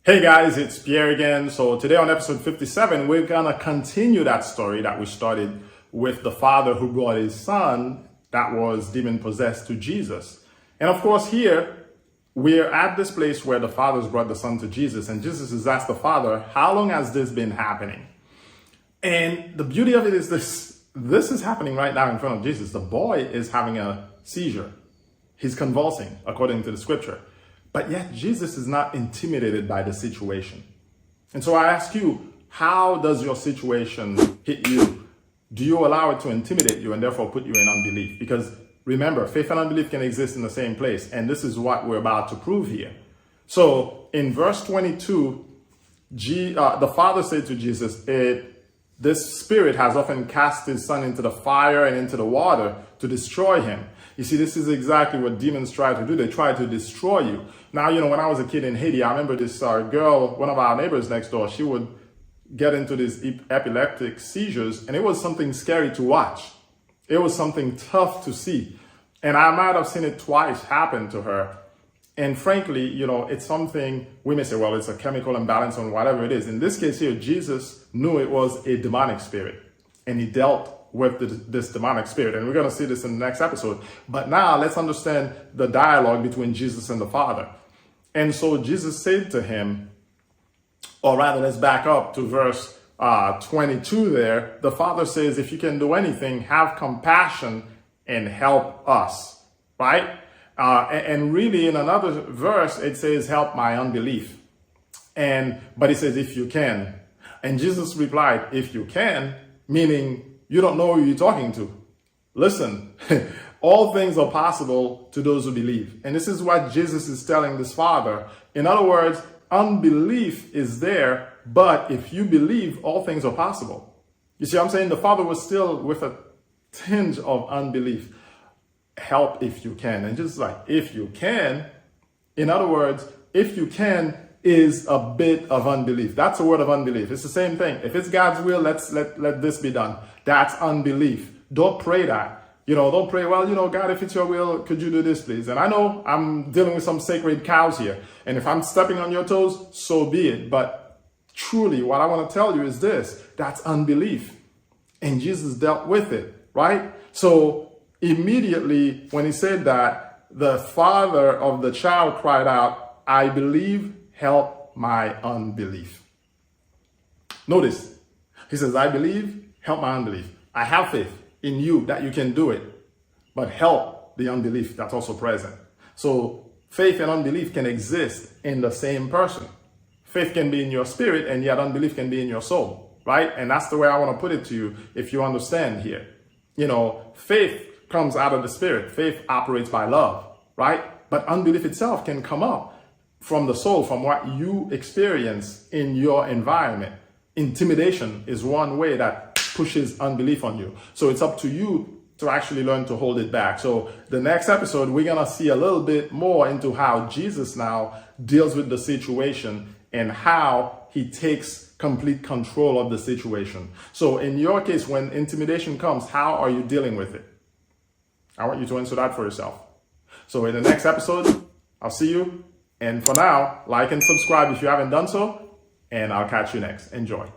Hey guys, it's Pierre again. So today on episode 57, we're gonna continue that story that we started with the father who brought his son that was demon possessed to Jesus. And of course here, we're at this place where the father's brought the son to Jesus, and Jesus has asked the father, how long has this been happening? And the beauty of it is this is happening right now in front of Jesus. The boy is having a seizure. He's convulsing according to the scripture. But yet Jesus is not intimidated by the situation. And so I ask you, how does your situation hit you? Do you allow it to intimidate you and therefore put you in unbelief? Because remember, faith and unbelief can exist in the same place. And this is what we're about to prove here. So in verse 22, the father said to Jesus, this spirit has often cast his son into the fire and into the water to destroy him. You see, this is exactly what demons try to do. They try to destroy you. Now, when I was a kid in Haiti, I remember this girl, one of our neighbors next door, she would get into these epileptic seizures, and it was something scary to watch. It was something tough to see. And I might have seen it twice happen to her. And frankly, it's something we may say, well, it's a chemical imbalance or whatever it is. In this case here, Jesus knew it was a demonic spirit, and he dealt with this demonic spirit. And we're going to see this in the next episode. But now let's understand the dialogue between Jesus and the Father. And so Jesus said to him, or rather, let's back up to verse 22 there. The Father says, if you can do anything, have compassion and help us, right? And really in another verse, it says, help my unbelief. But he says, if you can. And Jesus replied, if you can, meaning you don't know who you're talking to. Listen, all things are possible to those who believe. And this is what Jesus is telling this father. In other words, unbelief is there, but if you believe, all things are possible. You see what I'm saying? The father was still with a tinge of unbelief. Help if you can. And just like, if you can, in other words, if you can is a bit of unbelief. That's a word of unbelief. It's the same thing. If it's God's will, let this be done. That's unbelief. Don't pray that. Don't pray, well, God, if it's your will, could you do this, please? And I know I'm dealing with some sacred cows here. And if I'm stepping on your toes, so be it. But truly, what I want to tell you is this. That's unbelief. And Jesus dealt with it, right? So immediately when he said that, the father of the child cried out, I believe, help my unbelief. Notice, he says, I believe, help my unbelief. I have faith in you that you can do it, but help the unbelief that's also present. So faith and unbelief can exist in the same person. Faith can be in your spirit, and yet unbelief can be in your soul, right? And that's the way I want to put it to you, if you understand here. Faith comes out of the spirit. Faith operates by love, right? But unbelief itself can come up from the soul, from what you experience in your environment. Intimidation is one way that pushes unbelief on you. So it's up to you to actually learn to hold it back. So the next episode, we're going to see a little bit more into how Jesus now deals with the situation and how he takes complete control of the situation. So in your case, when intimidation comes, how are you dealing with it? I want you to answer that for yourself. So in the next episode, I'll see you. And for now, like and subscribe if you haven't done so, and I'll catch you next. Enjoy.